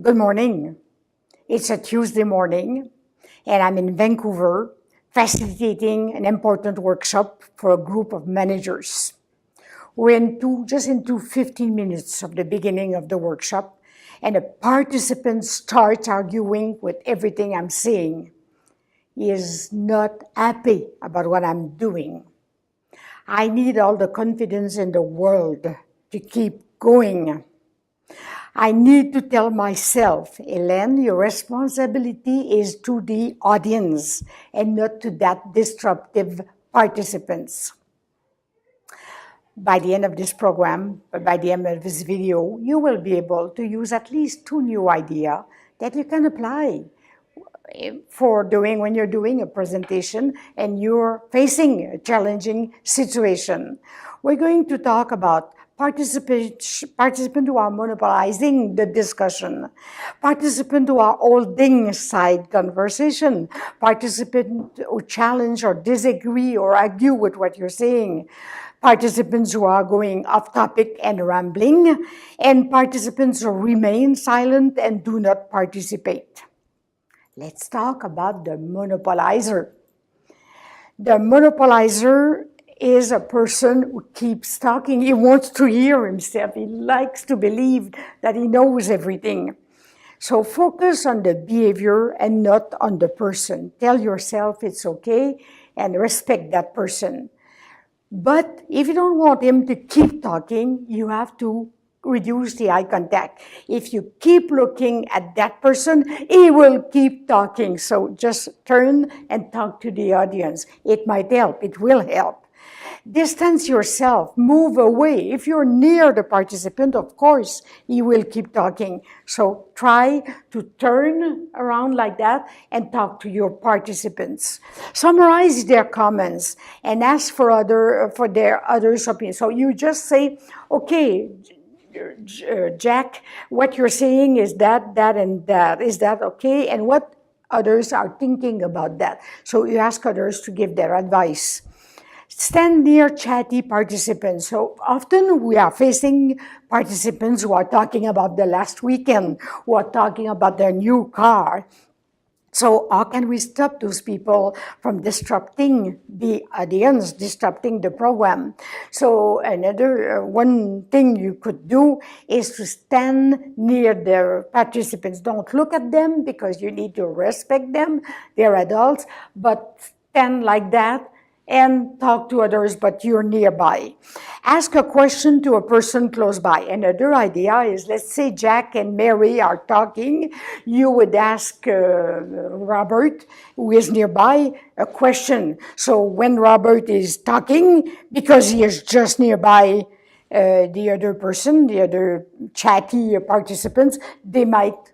Good morning. It's a Tuesday morning, and I'm in Vancouver facilitating an important workshop for a group of managers. We're just into 15 minutes of the beginning of the workshop, and a participant starts arguing with everything I'm saying. He is not happy about what I'm doing. I need all the confidence in the world to keep going. I need to tell myself, Hélène, your responsibility is to the audience and not to that disruptive participants. By the end of this program, by the end of this video, you will be able to use at least 2 new ideas that you can apply when you're doing a presentation and you're facing a challenging situation. We're going to talk about participants who are monopolizing the discussion, participants who are holding side conversation, participants who challenge or disagree or argue with what you're saying, participants who are going off topic and rambling, and participants who remain silent and do not participate. Let's talk about the monopolizer. The monopolizer is a person who keeps talking. He wants to hear himself. He likes to believe that he knows everything. So focus on the behavior and not on the person. Tell yourself it's okay and respect that person. But if you don't want him to keep talking, you have to reduce the eye contact. If you keep looking at that person, he will keep talking. So just turn and talk to the audience. It might help. It will help. Distance yourself. Move away. If you're near the participant, of course, he will keep talking. So try to turn around like that and talk to your participants. Summarize their comments and ask for their others' opinions. So you just say, okay, Jack, what you're saying is that, and that. Is that okay? And what others are thinking about that. So you ask others to give their advice. Stand near chatty participants. So often we are facing participants who are talking about the last weekend, who are talking about their new car. So how can we stop those people from disrupting the audience, disrupting the program? So one thing you could do is to stand near the participants. Don't look at them because you need to respect them. They're adults, but stand like that and talk to others, but you're nearby. Ask a question to a person close by. Another idea is, let's say Jack and Mary are talking. You would ask Robert, who is nearby, a question. So when Robert is talking, because he is just nearby the other person, the other chatty participants, they might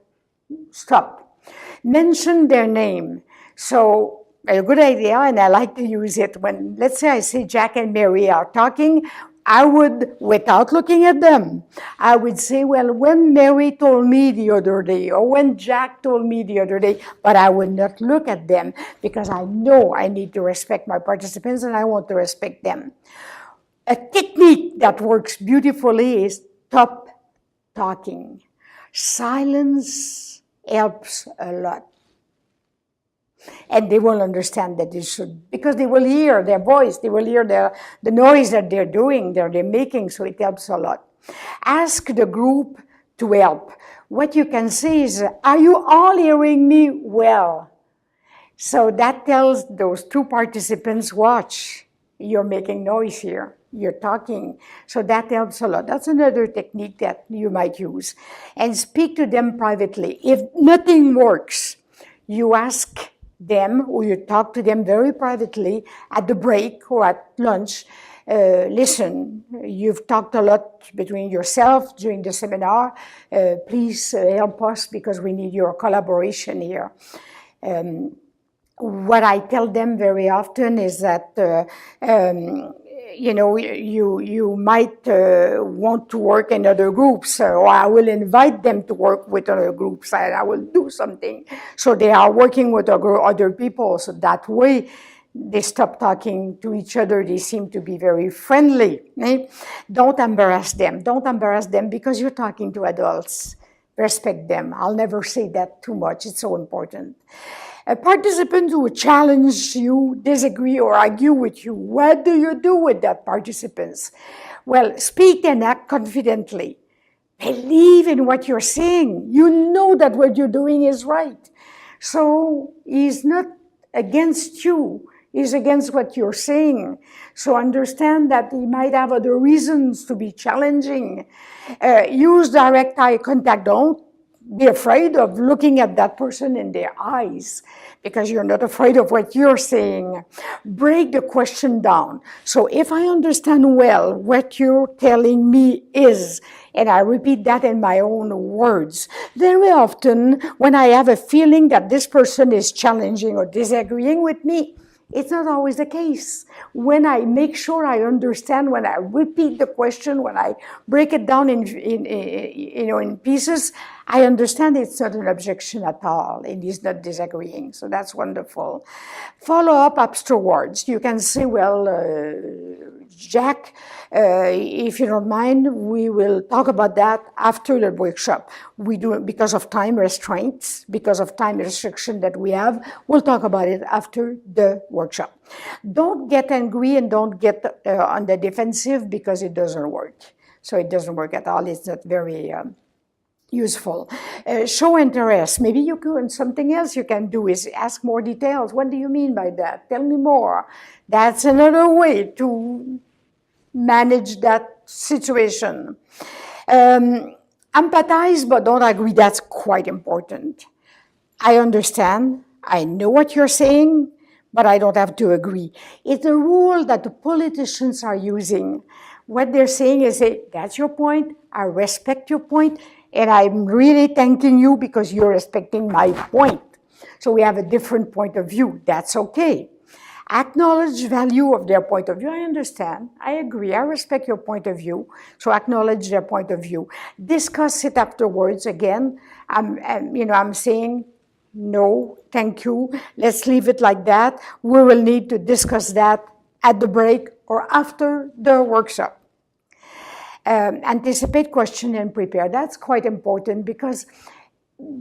stop. Mention their name. So a good idea, and I like to use it when, let's say I say Jack and Mary are talking, I would, without looking at them, I would say, well, when Mary told me the other day, or when Jack told me the other day, but I would not look at them because I know I need to respect my participants and I want to respect them. A technique that works beautifully is stop talking. Silence helps a lot. And they will understand that they should, because they will hear their voice, they will hear the noise that they're doing, they're making, so it helps a lot. Ask the group to help. What you can say is, are you all hearing me well? So that tells those 2 participants, watch, you're making noise here, you're talking. So that helps a lot. That's another technique that you might use. And speak to them privately. If nothing works, you ask them, or you talk to them very privately at the break or at lunch. Listen, you've talked a lot between yourself during the seminar. Please help us because we need your collaboration here. What I tell them very often is that you might want to work in other groups, or I will invite them to work with other groups, and I will do something. So they are working with other people, so that way they stop talking to each other. They seem to be very friendly. Right? Don't embarrass them. Don't embarrass them because you're talking to adults. respect them. I'll never say that too much. It's so important. A participant who challenge you, disagree, or argue with you, what do you do with that participants? Well, speak and act confidently. Believe in what you're saying. You know that what you're doing is right. So he's not against you. He's against what you're saying. So understand that he might have other reasons to be challenging. Use direct eye contact. Don't be afraid of looking at that person in their eyes because you're not afraid of what you're saying. Break the question down. So if I understand well what you're telling me is, and I repeat that in my own words, very often when I have a feeling that this person is challenging or disagreeing with me, it's not always the case. When I make sure I understand, when I repeat the question, when I break it down in pieces, I understand it's not an objection at all, and he's not disagreeing. So that's wonderful. Follow up afterwards. You can say, well, Jack, if you don't mind, we will talk about that after the workshop. We do it because of time restraints, because of time restriction that we have. We'll talk about it after the workshop. Don't get angry and don't get on the defensive because it doesn't work. So it doesn't work at all. It's not very useful. Show interest. Maybe you could, something else you can do is ask more details. What do you mean by that? Tell me more. That's another way to manage that situation. Empathize, but don't agree. That's quite important. I understand. I know what you're saying, but I don't have to agree. It's a rule that the politicians are using. What they're saying is, hey, that's your point. I respect your point, and I'm really thanking you because you're respecting my point. So we have a different point of view. That's okay. Acknowledge value of their point of view. I understand. I agree. I respect your point of view. So acknowledge their point of view. Discuss it afterwards. Again, I'm saying, no, thank you. Let's leave it like that. We will need to discuss that at the break or after the workshop. Anticipate question and prepare. That's quite important because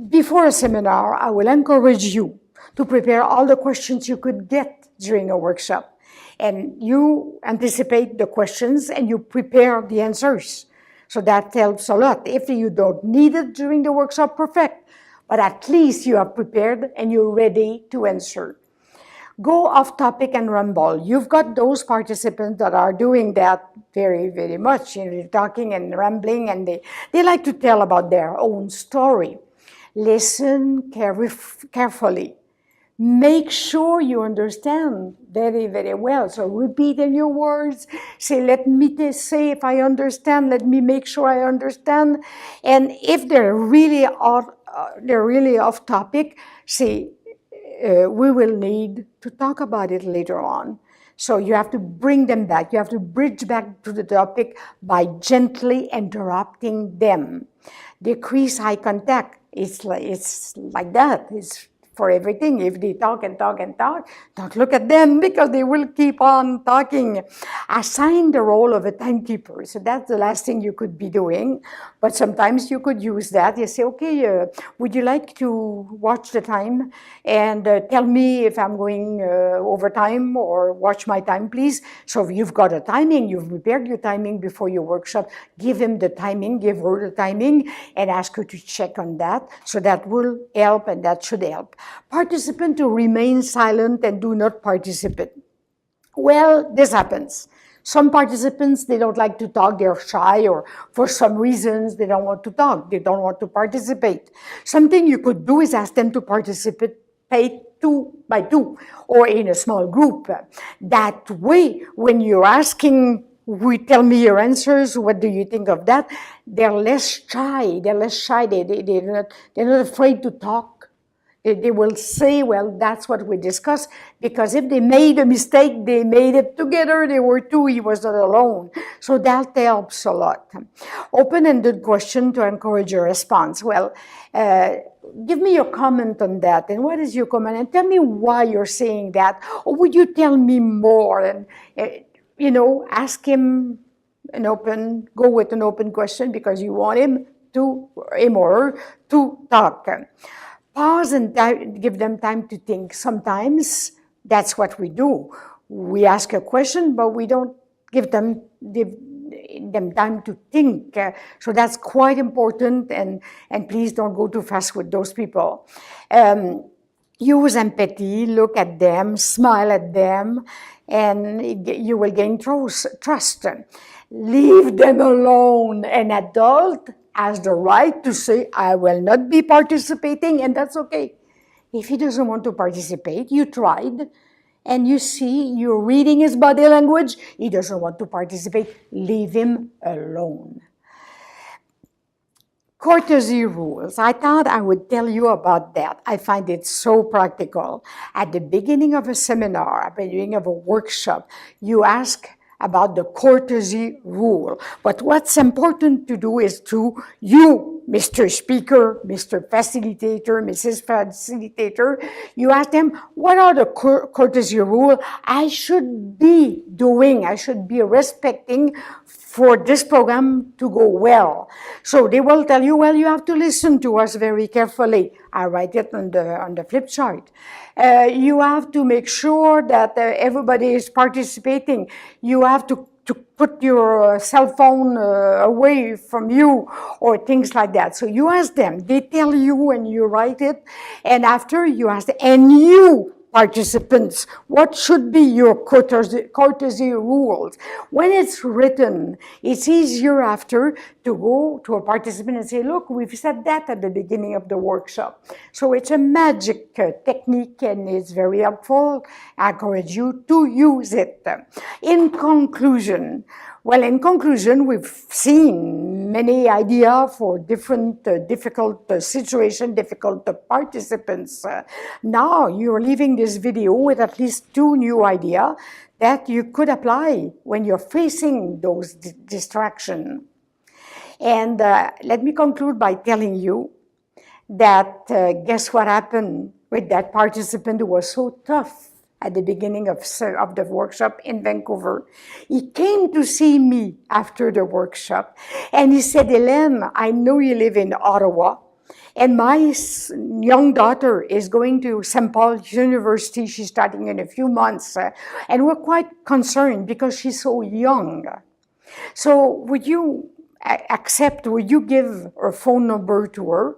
before a seminar, I will encourage you to prepare all the questions you could get during a workshop. And you anticipate the questions and you prepare the answers. So that helps a lot. If you don't need it during the workshop, perfect. But at least you are prepared and you're ready to answer. Go off topic and ramble. You've got those participants that are doing that very, very much. They're talking and rambling and they like to tell about their own story. Listen carefully. Make sure you understand very, very well. So repeat in your words. Say, let me say if I understand. Let me make sure I understand. And if they're really off topic, say, we will need to talk about it later on. So you have to bring them back. You have to bridge back to the topic by gently interrupting them. Decrease eye contact. It's like that. It's for everything. If they talk and talk and talk, don't look at them because they will keep on talking. Assign the role of a timekeeper. So that's the last thing you could be doing. But sometimes you could use that. You say, okay, would you like to watch the time and tell me if I'm going over time or watch my time, please? So if you've got a timing, you've prepared your timing before your workshop, give him the timing, give her the timing, and ask her to check on that. So that will help and that should help. Participant to remain silent and do not participate. Well, this happens. Some participants, they don't like to talk, they're shy, or for some reasons, they don't want to talk, they don't want to participate. Something you could do is ask them to participate 2 by 2, or in a small group. That way, when you're asking, tell me your answers, what do you think of that? They're less shy, they're not afraid to talk. They will say, well, that's what we discussed, because if they made a mistake, they made it together. They were two, he was not alone. So that helps a lot. Open-ended question to encourage a response. Well, give me your comment on that. And what is your comment? And tell me why you're saying that. Or would you tell me more? And, ask him go with an open question because you want him to him or her to talk. Pause and give them time to think. Sometimes that's what we do. We ask a question, but we don't give them time to think. So that's quite important, and please don't go too fast with those people. Use empathy, look at them, smile at them, and you will gain trust. Leave them alone. An adult has the right to say, I will not be participating, and that's okay. If he doesn't want to participate, you tried, and you see, you're reading his body language, he doesn't want to participate, leave him alone. Courtesy rules. I thought I would tell you about that. I find it so practical. At the beginning of a seminar, at the beginning of a workshop, you ask about the courtesy rule. But what's important to do is you, Mr. Speaker, Mr. Facilitator, Mrs. Facilitator, you ask them, what are the courtesy rules I should be doing, I should be respecting for this program to go well? So they will tell you, well, you have to listen to us very carefully. I write it on the flip chart. You have to make sure that everybody is participating. You have to put your cell phone away from you, or things like that. So you ask them, they tell you, and you write it, and after you ask them, and you, participants, what should be your courtesy rules? When it's written, it's easier after to go to a participant and say, look, we've said that at the beginning of the workshop. So it's a magic technique, and it's very helpful. I encourage you to use it. In conclusion, we've seen many ideas for different difficult situations, difficult participants. Now you're leaving this video with at least 2 new ideas that you could apply when you're facing those distractions. And let me conclude by telling you that guess what happened with that participant who was so tough at the beginning of the workshop in Vancouver. He came to see me after the workshop, and he said, Hélène, I know you live in Ottawa, and my young daughter is going to St. Paul's University. She's starting in a few months, and we're quite concerned because she's so young. So would you give her phone number to her?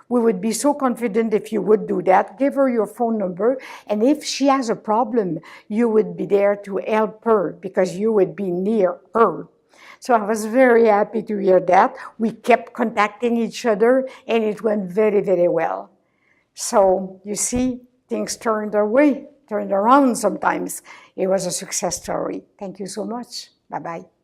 We would be so confident if you would do that. Give her your phone number, and if she has a problem, you would be there to help her because you would be near her. So I was very happy to hear that. We kept contacting each other, and it went very, very well. So you see, things turned around sometimes. It was a success story. Thank you so much. Bye-bye.